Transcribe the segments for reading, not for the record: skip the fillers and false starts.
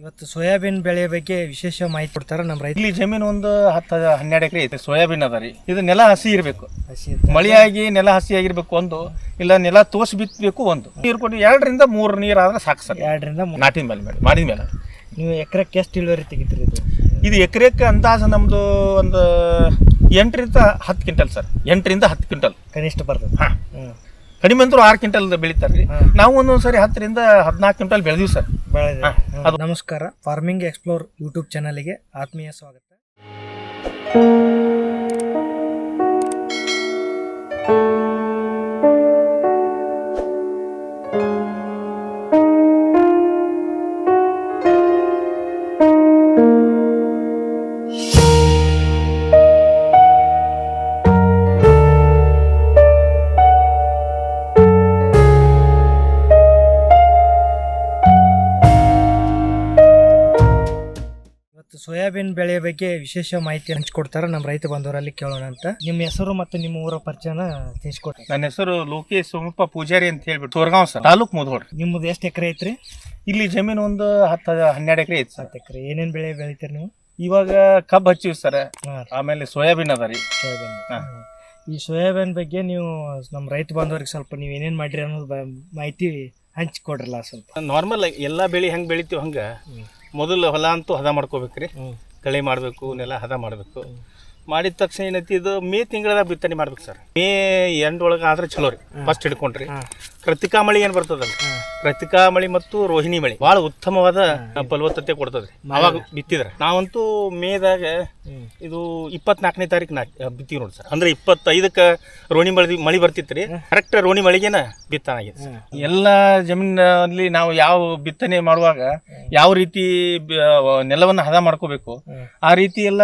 ಇವತ್ತು ಸೋಯಾಬೀನ್ ಬೆಳೆ ಬಗ್ಗೆ ವಿಶೇಷ ಮಾಹಿತಿ ಕೊಡ್ತಾರೆ ನಮ್ಮ ರೈತ. ಇಲ್ಲಿ ಜಮೀನು ಒಂದು 10-12 ಎಕರೆ ಐತೆ. ಸೋಯಾಬೀನ್ ಅದ ರೀ. ಇದು ನೆಲ ಹಸಿ ಇರಬೇಕು, ಹಸಿ ಮಳೆಯಾಗಿ ನೆಲ ಹಸಿ ಆಗಿರ್ಬೇಕು ಒಂದು, ಇಲ್ಲ ನೆಲ ತೋಸಿ ಬಿತ್ತಬೇಕು ಒಂದು. ನೀರು ಕೊಟ್ಟು 2-3 ನೀರು ಆದ್ರೆ ಸಾಕು ಸರ್. 2-3 ನಾಟಿನ ಮೇಲೆ ಮಾಡಿದ ಮೇಲೆ. ನೀವು ಎಕರೆಕ್ಕೆ ಎಷ್ಟು ಇಳುವರಿ ತೆಗಿತೀರಿ? ಇದು ಎಕರೆಕ್ಕೆ ಅಂದಾಜು ನಮ್ದು ಒಂದು 8-10 ಕ್ವಿಂಟಲ್ ಸರ್. 8-10 ಕ್ವಿಂಟಲ್ ಕನಿಷ್ಠ ಬರ್ತದೆ. ಹಾಂ, ಕಡಿಮೆ ಅಂದ್ರೂ 6 ಕ್ವಿಂಟಲ್ ಬೆಳೀತಾರೆ ರೀ. ನಾವು ಒಂದೊಂದ್ಸರಿ 10-14 ಕ್ವಿಂಟಲ್ ಬೆಳೆದಿವಿ ಸರ್. ನಮಸ್ಕಾರ, ಫಾರ್ಮಿಂಗ್ ಎಕ್ಸ್ಪ್ಲೋರ್ ಯೂಟ್ಯೂಬ್ ಚಾನಲ್ಗೆ ಆತ್ಮೀಯ ಸ್ವಾಗತ. ಸೋಯಾಬೀನ್ ಬೆಳೆ ಬಗ್ಗೆ ವಿಶೇಷ ಮಾಹಿತಿ ಹಂಚಿಕೊಡ್ತಾರೆ ನಮ್ಮ ರೈತ ಬಂದವರಲ್ಲಿ ಕೇಳೋಣ ಅಂತ. ನಿಮ್ಮ ಹೆಸರು ಮತ್ತು ನಿಮ್ಮ ಊರ ಪರಿಚಯನ ತಿಳಿಸ್ಕೊಡ್ರಿ. ನನ್ನ ಹೆಸರು ಲೋಕೇಶ್ ಸೋಮಪ್ಪ ಪೂಜಾರಿ ಅಂತ ಹೇಳ್ಬಿಟ್ಟು ತೋರ್ಗಾಂವ್ ಸರ್, ತಾಲೂಕ್ ಮುಧೋಳ್ರಿ. ನಿಮ್ಮದು ಎಷ್ಟು ಎಕರೆ ಐತ್ರಿ? ಇಲ್ಲಿ ಜಮೀನು ಒಂದು 10-12 ಎಕರೆ ಐತೆ ಸರ್. 10 ಎಕರೆ. ಏನೇನು ಬೆಳೆ ಬೆಳಿತೀರಿ ನೀವು? ಇವಾಗ ಕಬ್ಬು ಹಚ್ಚಿವಿ ಸರ್. ಆಮೇಲೆ ಸೋಯಾಬೀನ್ ಅದ ರೀ. ಈ ಸೋಯಾಬೀನ್ ಬಗ್ಗೆ ನೀವು ನಮ್ಮ ರೈತ ಬಾಂಧವರಿಗೆ ಸ್ವಲ್ಪ ನೀವು ಏನೇನು ಮಾಡಿರಿ ಅನ್ನೋದು ಮಾಹಿತಿ ಹಂಚಿಕೊಡ್ರಲ್ಲ ಸ್ವಲ್ಪ. ನಾರ್ಮಲ್ ಎಲ್ಲ ಬೆಳೆ ಹೆಂಗೆ ಬೆಳಿತೀವಿ ಹಂಗೆ ಮೊದಲು ಹೊಲ ಅಂತೂ ಹದ ಮಾಡ್ಕೋಬೇಕ್ರಿ. ಕಳೆ ಮಾಡಬೇಕು, ನೆಲ ಹದ ಮಾಡಬೇಕು. ಮಾಡಿದ ತಕ್ಷಣ ಏನೈತಿ, ಇದು ಮೇ ತಿಂಗಳದಾಗ ಬಿತ್ತನೆ ಮಾಡ್ಬೇಕು ಸರ್. ಮೇ ಎಂಡ್ ಒಳಗೆ ಆದ್ರೆ ಚಲೋ ರೀ. ಫಸ್ಟ್ ಹಿಡ್ಕೊಂಡ್ರಿ ಕೃತಿಕಾ ಮಳಿ ಏನು ಬರ್ತದಲ್ಲ, ಕೃತಿಕಾ ಮಳಿ ಮತ್ತು ರೋಹಿಣಿ ಮಳಿ ಭಾಳ ಉತ್ತಮವಾದ ಫಲವತ್ತತೆ ಕೊಡ್ತದ್ರಿ. ಅವಾಗ ಬಿತ್ತಿದ್ರೆ ನಾವಂತೂ ಮೇದಾಗ ಇದು 24ನೇ ತಾರೀಕು ಬಿತ್ತೀವಿ ನೋಡಿ ಸರ್. ಅಂದ್ರೆ 25ಕ್ಕೆ ರೋಹಿಣಿ ಮಳಿ ಬರ್ತಿತ್ತು ರೀ. ಕರೆಕ್ಟ್ ರೋಹಿಣಿ ಮಳಿಗೆನ ಬಿತ್ತನೆ ಆಗಿದೆ ಸರ್. ಎಲ್ಲ ಜಮೀನಲ್ಲಿ ನಾವು ಯಾವ ಬಿತ್ತನೆ ಮಾಡುವಾಗ ಯಾವ ರೀತಿ ನೆಲವನ್ನು ಹದ ಮಾಡ್ಕೋಬೇಕು, ಆ ರೀತಿ ಎಲ್ಲ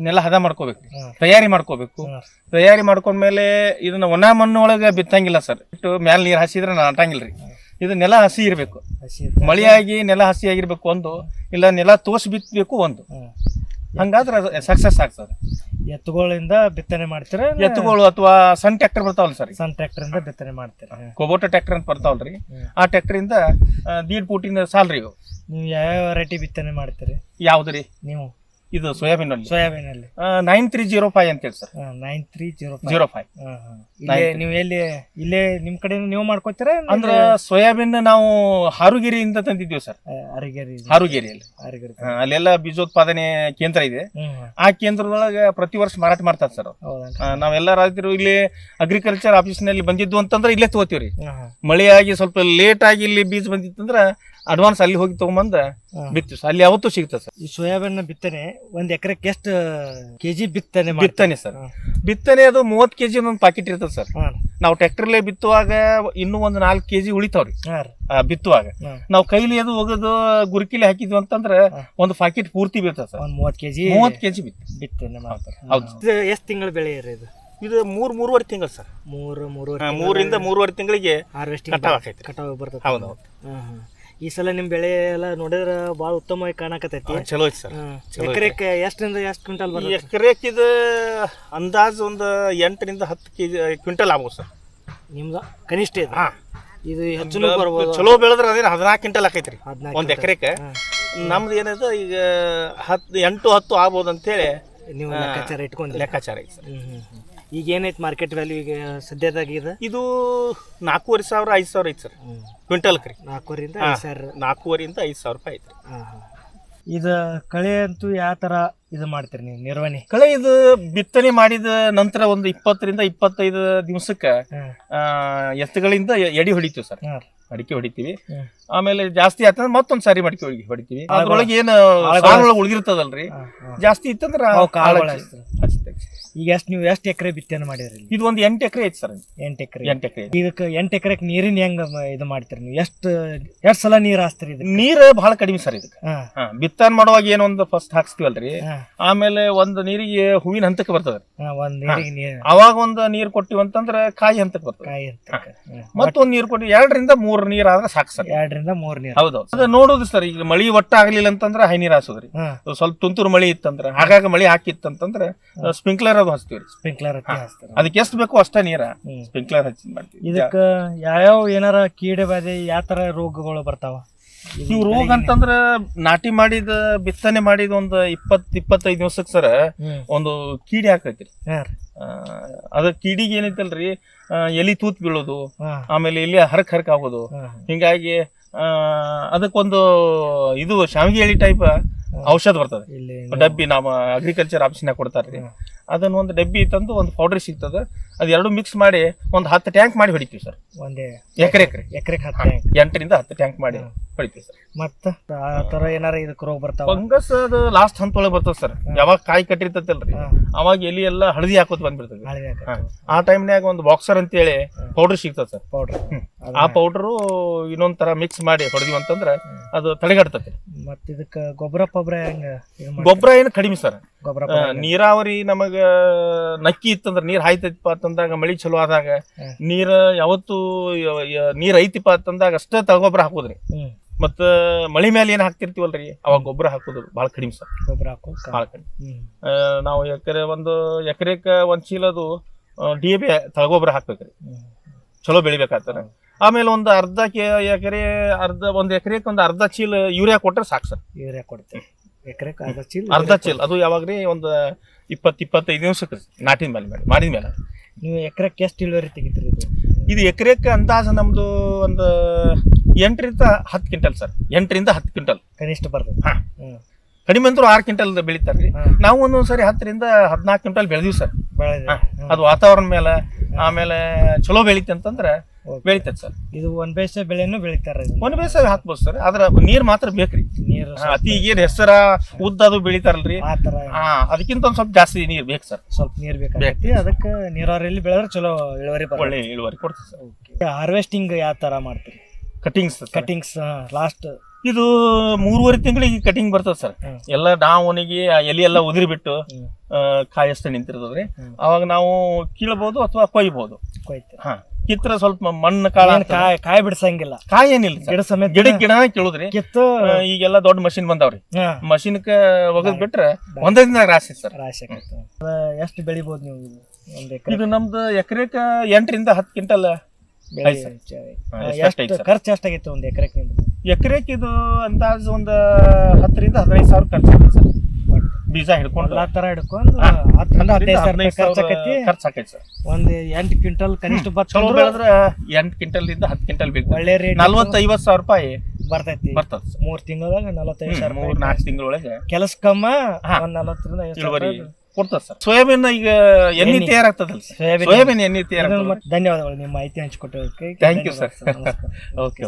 ನೆಲ ಹದ ಮಾಡ್ಕೋಬೇಕು, ತಯಾರಿ ಮಾಡ್ಕೋಬೇಕು. ತಯಾರಿ ಮಾಡ್ಕೊಂಡ್ಮೇಲೆ ಇದನ್ನ ಒಣ ಮಣ್ಣು ಒಳಗೆ ಬಿತ್ತಂಗಿಲ್ಲ ಸರ್. ಮ್ಯಾಲ ನೀರು ಹಸಿದ್ರೆ ನಾಟಂಗಿಲ್ಲ ರೀ. ಇದು ನೆಲ ಹಸಿ ಇರಬೇಕು, ಮಳೆಯಾಗಿ ನೆಲ ಹಸಿ ಆಗಿರ್ಬೇಕು ಒಂದು, ಇಲ್ಲ ನೆಲ ತೋಸಿ ಬಿತ್ತಬೇಕು ಒಂದು. ಹಂಗಾದ್ರೆ ಸಕ್ಸಸ್ ಆಗ್ತದೆ. ಎತ್ತುಗಳಿಂದ ಬಿತ್ತನೆ ಮಾಡ್ತೀರ? ಎತ್ತುಗಳು ಅಥವಾ ಸಣ್ಣ ಟ್ರ್ಯಾಕ್ಟರ್ ಬರ್ತಾವಲ್ಲ ಸರ್. ಸಣ್ಣ ಟ್ರ್ಯಾಕ್ಟರ್ ಇಂದ ಬಿತ್ತನೆ ಮಾಡ್ತೀರ? ಕೊಬೋಟ ಟ್ರ್ಯಾಕ್ಟರ್ ಅಂತ ಬರ್ತಾವಲ್ರಿ, ಆ ಟ್ರ್ಯಾಕ್ಟರ್ ಇಂದ 1.5 ಫೂಟಿನ ಸಾಲ್ರಿ. ನೀವು ಯಾವ ವೆರೈಟಿ ಬಿತ್ತನೆ ಮಾಡ್ತೀರಿ? ಯಾವ್ದು ರೀ? ನೀವು ಇದು ಸೋಯಾಬೀನ್ ಅಲ್ಲಿ 9305 ಅಂತೇಳಿ ಸರ್. 9305. ನೀವು ಎಲ್ಲಿ ಇಲ್ಲೇ ನಿಮ್ ಕಡೆ ನೀವು ಮಾಡ್ಕೋತೀರಾ? ಅಂದ್ರೆ ಸೋಯಾಬೀನ್ ನಾವು ಹಾರುಗೇರಿಯಿಂದ ತಂದಿದ್ದೀವಿ ಸರ್. ಹಾರುಗೇರಿಯಲ್ಲಿ ಅಲ್ಲೆಲ್ಲ ಬೀಜೋತ್ಪಾದನೆ ಕೇಂದ್ರ ಇದೆ. ಆ ಕೇಂದ್ರದೊಳಗೆ ಪ್ರತಿ ವರ್ಷ ಮಾರಾಟ ಮಾಡ್ತಾರೆ ಸರ್. ನಾವೆಲ್ಲ ರೈತರು ಇಲ್ಲಿ ಅಗ್ರಿಕಲ್ಚರ್ ಆಫೀಸ್ ನಲ್ಲಿ ಬಂದಿದ್ದು ಅಂತಂದ್ರೆ ಇಲ್ಲೇ ತಗೋತೀವ್ರಿ. ಮಳೆಯಾಗಿ ಸ್ವಲ್ಪ ಲೇಟ್ ಆಗಿ ಇಲ್ಲಿ ಬೀಜ ಬಂದಿತ್ತಂದ್ರ ಅಡ್ವಾನ್ಸ್ ಅಲ್ಲಿ ಹೋಗಿ ತಗೊಂಬಂದ ಬಿತ್ತು ಅಲ್ಲಿ ಯಾವತ್ತೂ ಸಿಗ್ತದೆ ಸರ್. ಈ ಸೋಯಾಬೀನ್ ಬಿತ್ತನೆ ಒಂದ್ ಎಕರೆಕ್ಕೆ ಎಷ್ಟು ಕೆಜಿ ಬಿತ್ತನೆ ಸರ್? ಬಿತ್ತನೆ ಅದು 30 ಕೆಜಿ ಒಂದು ಪಾಕೆಟ್ ಇರ್ತದೆ ಸರ್. ನಾವು ಟ್ರ್ಯಾಕ್ಟರ್ಲೇ ಬಿತ್ತುವಾಗ ಇನ್ನೂ ಒಂದು 4 ಕೆಜಿ ಉಳಿತಾವ್ರಿ. ಬಿತ್ತುವಾಗ ನಾವು ಕೈಲಿ ಅದು ಹೋಗೋದು ಗುರುಕಿಲಿ ಹಾಕಿದ್ವಿ ಅಂತಂದ್ರೆ ಒಂದು ಪಾಕೆಟ್ ಪೂರ್ತಿ ಬೀಳ್ತದೆ ಸರ್. 30 ಕೆಜಿ ಬಿತ್ತನೆ ಮಾಡ್ತಾರೆ. ಹೌದು. ಎಷ್ಟು ತಿಂಗಳ ಬೆಳೆ ಇದು? ಇದು 3-3.5 ತಿಂಗಳು ಸರ್. 3 ರಿಂದ 3.5 ತಿಂಗಳಿಗೆ ಕಟಾವ್ ಬರ್ತದೆ. ಹೌದು. ಈ ಸಲ ನಿಮ್ ಬೆಳೆ ಎಲ್ಲ ನೋಡಿದ್ರೆ ಬಹಳ ಉತ್ತಮವಾಗಿ ಕಾಣಕತ್ತೈತಿ. ಚಲೋ ಐತಿ ಸರ್. ಎಕರೆಕ್ಕೆ ಎಷ್ಟರಿಂದ ಎಷ್ಟು ಕ್ವಿಂಟಲ್ ಬರ್ತದೆ? ಎಕರೆಕ್ಕೆ ಇದು ಅಂದಾಜು ಒಂದು 8-10 ಕ್ವಿಂಟಲ್ ಆಗ್ಬೋದು ಸರ್. ನಿಮ್ದು ಕನಿಷ್ಠ ಇದು? ಇದು ಹೆಚ್ಚು ಬರ್ಬೋದು. ಚಲೋ ಬೆಳೆದ್ರೆ ಅದೇನು 14 ಕ್ವಿಂಟಲ್ ಆಕೈತ್ರಿ ಒಂದು ಎಕರೆಕ್ಕೆ. ನಮ್ದು ಏನಿದೆ ಈಗ 8-10 ಆಗ್ಬೋದು ಅಂತೇಳಿ ನೀವು ಲೆಕ್ಕಾಚಾರ ಐತಿ ಸರ್. ಈಗ ಏನೈತಿ ಮಾರ್ಕೆಟ್ ವ್ಯಾಲ್ಯೂ ಈಗ ಸದ್ಯದಾಗ? ಇದು 4,500-5,000 ಐತಿ ಸರ್ ಕ್ವಿಂಟಲ್ ಕ್ರಿ. 4,500 ರೂಪಾಯಿ ಐತ್ರಿ. ಇದು ಕಳೆ ಅಂತೂ ಯಾವ ತರ ಇದು ಮಾಡ್ತೀರಿ ನೀವು ನಿರ್ವಹಣೆ? ಕಳೆ ಇದು ಬಿತ್ತನೆ ಮಾಡಿದ ನಂತರ ಒಂದು 20-25 ದಿವಸಕ್ಕೆ ಎತ್ತುಗಳಿಂದ ಎಡಿ ಹೊಡಿತೀವಿ ಸರ್. ಮಡಿಕೆ ಹೊಡಿತೀವಿ. ಆಮೇಲೆ ಜಾಸ್ತಿ ಆಯ್ತಂದ್ರೆ ಮತ್ತೊಂದ್ ಸಾರಿ ಮಡಿಕೆ ಹೊಡಿತೀವಿ. ಅದ್ರೊಳಗೆ ಏನು ಉಳಿದಿರ್ತದಲ್ರಿ, ಜಾಸ್ತಿ ಇತ್ತಂದ್ರ ಈಗ ನೀವು ಎಷ್ಟು ಎಕರೆ ಬಿತ್ತನೆ ಮಾಡಿದ್ರಿ? ಇದು ಒಂದು 8 ಎಕರೆ ಐತಿ ಸರ್. 8 ಎಕರೆ. ಇದಕ್ಕೆ 8 ಎಕರೆಗೆ ನೀರಿನ ಹೆಂಗ ಇದು ಮಾಡ್ತೀರಿ ನೀವು? ಎಷ್ಟು ಸಲ ನೀರ್ ಹಾಸ್ತೀರಿ? ನೀರು ಬಹಳ ಕಡಿಮೆ ಸರ್ ಇದಕ್ಕೆ. ಬಿತ್ತನೆ ಮಾಡುವಾಗ ಏನೊಂದು ಫಸ್ಟ್ ಹಾಕ್ಸ್ತೀವಲ್ರಿ, ಆಮೇಲೆ ಒಂದು ನೀರಿಗೆ ಹೂವಿನ ಹಂತಕ್ಕೆ ಬರ್ತದ. ಅವಾಗ ಒಂದು ನೀರ್ ಕೊಟ್ಟಿವಿ ಅಂತಂದ್ರೆ ಕಾಯಿ ಹಂತಕ್ಕೆ ಬರ್ತದೆ. ಮತ್ತೊಂದು ನೀರ್ ಕೊಟ್ಟಿವಿ 2-3 ನೀರ್ ಆದ್ರೆ ಸಾಕು ಸರ್. 2-3 ನೀರ್. ಹೌದೌದು. ಅದು ನೋಡುದು ಸರ್. ಈಗ ಮಳಿ ಒಟ್ಟ ಆಗ್ಲಿಲ್ಲ ಅಂತಂದ್ರೆ ಹೈ ನೀರ್ ಹಾಸೋದ್ರಿ. ಸ್ವಲ್ಪ ತುಂತುರು ಮಳಿ ಇತ್ತಂದ್ರ, ಹಾಗಾಗಿ ಮಳಿ ಹಾಕಿತ್ತಂತಂದ್ರೆ ಸ್ಪ್ರಿಂಕ್ಲರ್ ಅದು ಹಚ್ತೀವ್ರಿ. ಸ್ಪ್ರಿಂಕ್ಲರ್ ಅದಕ್ಕೆ ಎಷ್ಟು ಬೇಕು ಅಷ್ಟೇ ನೀರ ಸ್ಪ್ರಿಂಕ್ಲರ್ ಹಚ್ಚಿ ಮಾಡ್ತೀವಿ. ಇದಕ್ಕ ಯಾವ ಏನಾರ ಕೀಡೆ ಬಾಧೆ ಯಾವ ತರ ರೋಗಗಳು ಬರ್ತಾವ? ಇವ್ ರೋಗ ಅಂತಂದ್ರ ನಾಟಿ ಮಾಡಿದ ಬಿತ್ತನೆ ಮಾಡಿದ ಒಂದು 20-25 ದಿವಸಕ್ಕೆ ಸರ್ ಒಂದು ಕೀಡಿ ಹಾಕೈತ್ರಿ. ಅದ ಕೀಡಿಗೆ ಏನೈತಲ್ರಿ ಎಲಿ ತೂತ್ ಬೀಳೋದು, ಆಮೇಲೆ ಎಲ್ಲಿ ಹರಕ್ ಆಗೋದು. ಹಿಂಗಾಗಿ ಅದಕ್ಕೊಂದು ಇದು ಶಾವಿಗೆ ಎಳಿ ಟೈಪ್ ಔಷಧ ಬರ್ತದೆ. ಡಬ್ಬಿ ನಮ್ಮ ಅಗ್ರಿಕಲ್ಚರ್ ಆಫೀಸ್ನಾಗ ಕೊಡ್ತಾರ್ರಿ. ಅದನ್ನ ಒಂದು ಡಬ್ಬಿ ತಂದು ಒಂದು ಪೌಡರ್ ಸಿಗ್ತದ. ಅದ್ ಎರಡು ಮಿಕ್ಸ್ ಮಾಡಿ ಒಂದು 10 ಟ್ಯಾಂಕ್ ಮಾಡಿ ಹೊಡಿತೀವಿ ಸರ್. ಒಂದೇ ಎಕರೆ 8ರಿಂದ 10 ಟ್ಯಾಂಕ್ ಮಾಡಿ ಹೊಡಿತೀವಿ ಸರ್. ಮತ್ತ ಆ ತರ ಏನಾರ ಇದಕ್ಕೆ ರೋಗ ಬರ್ತಾವ? ಫಂಗಸ್ ಅದು ಲಾಸ್ಟ್ ಹಂತೊಳಗೆ ಬರ್ತದ ಸರ್. ಯಾವಾಗ ಕಾಯಿ ಕಟ್ಟಿರ್ತೈತಲ್ರಿ ಅವಾಗ ಎಲಿ ಎಲ್ಲ ಹಳದಿ ಹಾಕೋತ್ ಬಂದ್ಬಿಡ್ತದೆ. ಆ ಟೈಮ್ನ್ಯಾಗ ಒಂದು ಬಾಕ್ಸರ್ ಅಂತೇಳಿ ಪೌಡರ್ ಸಿಗ್ತದ ಸರ್. ಆ ಪೌಡರು ಇನ್ನೊಂದ್ ತರ ಮಿಕ್ಸ್ ಮಾಡಿ ಹೊಡೆದಿವಿ ಅಂತಂದ್ರ ಅದು ತಡೆಗಟ್ತೈತಿ. ಮತ್ತ ಇದಕ್ಕ ಗೊಬ್ಬರ ಏನು ಕಡಿಮೆ ಸರ್. ನೀರಾವರಿ ನಮಗ ನಕ್ಕಿ ಇತ್ತಂದ್ರ ನೀರ್ ಹಾಯ್ತೈತಿಪ್ಪ ಅಂತಂದಾಗ, ಮಳಿ ಚಲೋ ಆದಾಗ, ನೀರ್ ಯಾವತ್ತು ನೀರ್ ಐತಿಪ್ಪ ಅಂತಂದಾಗ ಅಷ್ಟೇ ತಗೊಬ್ಬರ ಹಾಕೋದ್ರಿ. ಮತ್ತ ಮಳಿ ಮೇಲೆ ಏನ್ ಹಾಕ್ತಿರ್ತೀವಲ್ರಿ ಅವಾಗ ಗೊಬ್ಬರ ಹಾಕೋದು ಬಹಳ ಕಡಿಮೆ ಸರ್. ಗೊಬ್ಬರ ಹಾಕೋ ಬಹಳ ಕಡಿಮೆ. ನಾವು ಒಂದು ಎಕರೆಕ ಒಂದ್ ಚೀಲದು DAP ತಳಗೊಬ್ಬರ ಹಾಕ್ಬೇಕ್ರಿ, ಚಲೋ ಬೆಳಿಬೇಕಾಗ್ತಾರ. ಆಮೇಲೆ ಒಂದು ಎಕರೆಕ್ ಒಂದು ಅರ್ಧ ಚೀಲ ಯೂರಿಯಾ ಕೊಟ್ರೆ ಸಾಕು ಸರ್. ಯೂರಿಯಾ ಕೊಡ್ತೇವೆ ಅರ್ಧ ಚೀಲ. ಅದು ಯಾವಾಗ್ರಿ ಒಂದು 20-25 ದಿವಸಕ್ಕೆ ನಾಟಿದ ಮೇಲೆ ಮಾಡಿದ್ಮೇಲೆ. ನೀವು ಎಕರೆಕ್ಕೆ ಎಷ್ಟು ಇಳುವರಿ ತೆಗಿತೀರಿ? ಇದು ಎಕರೆಕ್ಕೆ ಅಂದಾಜು ನಮ್ದು ಒಂದು 8ರಿಂದ 10 ಕ್ವಿಂಟಲ್ ಸರ್. 8ರಿಂದ 10 ಕ್ವಿಂಟಲ್ ಕನಿಷ್ಠ ಬರ್ತದೆ. ಕಡಿಮೆ ಅಂತೂ 6 ಕ್ವಿಂಟಲ್ ಬೆಳಿತಾರ್ರಿ. ನಾವು ಒಂದೊಂದ್ಸರಿ 10ರಿಂದ 14 ಕ್ವಿಂಟಲ್ ಬೆಳೆದಿವಿ ಸರ್. ಅದು ವಾತಾವರಣ ಮೇಲೆ ಆಮೇಲೆ ಚಲೋ ಬೆಳಿತೆ ಅಂತಂದ್ರೆ ಬೆಳಿತೈತೆ ಸರ್. ಇದು ಒಂದ್ ಬೇಸಾಯ ಬೆಳೆಯನ್ನು ಬೆಳಿತಾರ. ಒಂದ್ ಬೇಸಾಯ ಹಾಕ್ಬೋದು ಸರ್, ಆದ್ರ ನೀರ್ ಮಾತ್ರ ಬೇಕ್ರಿ. ನೀರು ಅತಿ ಈಗೇನ್ ಹೆಸರ ಉದ್ದ ಅದು ಬೆಳಿತಾರಲ್ರಿ ಅದಕ್ಕಿಂತ ಒಂದ್ ಸ್ವಲ್ಪ ಜಾಸ್ತಿ ನೀರ್ ಬೇಕು ಸರ್. ಸ್ವಲ್ಪ ನೀರ್ ಬೇಕಾಗೈತಿ. ಅದಕ್ಕೆ ನೀರಾವರಿಯಲ್ಲಿ ಬೆಳೆದ್ರೆ ಚಲೋ ಇಳುವರಿ, ಒಳ್ಳೆ ಇಳುವರಿ ಕೊಡ್ತದೆ ಸರ್. ಹಾರ್ವೆಸ್ಟಿಂಗ್ ಯಾವ ತರ ಮಾಡ್ತೀರಿ? ಕಟಿಂಗ್ಸ್ ಲಾಸ್ಟ್ ಇದು 3.5 ತಿಂಗಳಿಗೆ ಕಟಿಂಗ್ ಬರ್ತದೆ ಸರ್. ಎಲ್ಲ ಡಾವಣಿಗೆ ಎಲೆ ಎಲ್ಲ ಉದುರಿ ಬಿಟ್ಟು ಕಾಯಿ ಅಷ್ಟೇ ನಿಂತಿರ್ತದ್ರಿ. ಅವಾಗ ನಾವು ಕೀಳಬಹುದು ಅಥವಾ ಕೊಯ್ಬಹುದು. ಕಿತ್ರ ಸ್ವಲ್ಪ ಮಣ್ಣು ಕಾಯಿ ಬಿಡ್ಸಂಗಿಲ್ಲ. ಕಾಯಿ ಏನಿಲ್ಲ, ಗಿಡ ಕೀಳುದ್ರಿ. ಕಿತ್ತು ಈಗೆಲ್ಲ ದೊಡ್ಡ ಮಷಿನ್ ಬಂದಾವ್ರಿ. ಮಷಿನ್ಕ ಒಗದ್ ಬಿಟ್ರೆ ಒಂದೇ ದಿನ ರಾಶಿ ಸರ್. ಎಷ್ಟು ಬೆಳಿಬಹುದು ನೀವು? ಇದು ನಮ್ದು ಎಕರೆಕ 8ರಿಂದ 10 ಕ್ವಿಂಟಲ್. ಖರ್ಚು ಎಷ್ಟಾಗೈತೆ ಒಂದು ಎಕರೆಕ್? ಎಕರೆಕ್ ಇದು ಅಂದಾಜು ಒಂದು 10ರಿಂದ 15 ಸಾವಿರ ಖರ್ಚಾಗೈತೆ ಸರ್. ಬೀಜ ಹಿಡ್ಕೊಂಡು ಎಲ್ಲಾ ತರ ಹಿಡ್ಕೊಂಡು 15 ಖರ್ಚಾಕೈತಿ ಸರ್. ಒಂದು 8 ಕ್ವಿಂಟಲ್ ಕನಿಷ್ಠ ಚಲೋ ಬೆಳೆದ್ರೆ 8 ಕ್ವಿಂಟಲ್ 10 ಕ್ವಿಂಟಲ್ ಬೇಕು. ಒಳ್ಳೆ ರೇಟ್ 40-50 ಸಾವಿರ ರೂಪಾಯಿ ಬರ್ತೈತಿ. 3 ತಿಂಗಳಾಗ 45 ಸಾವಿರ. 3-4 ತಿಂಗಳೊಳಗೆ ಕೆಲಸ ಕಮ್ಮ 40ರಿಂದ 50 ಇಳುವರಿ ಕೊಡ್ತದೆ ಸರ್. ಸೋಯಾಬೀನ್ ಈಗ ಎಣ್ಣೆ ತಯಾರಾಗ್ತದಲ್ಲ, ಸೋಯಾಬೀನ್ ಎಣ್ಣೆ ತಯಾರಾಗ್ತದೆ. ಧನ್ಯವಾದಗಳು ನಿಮ್ಮ ಮಾಹಿತಿ ಹಂಚಿಕೊಟ್ಟದಕ್ಕೆ. Thank you sir. ಓಕೆ.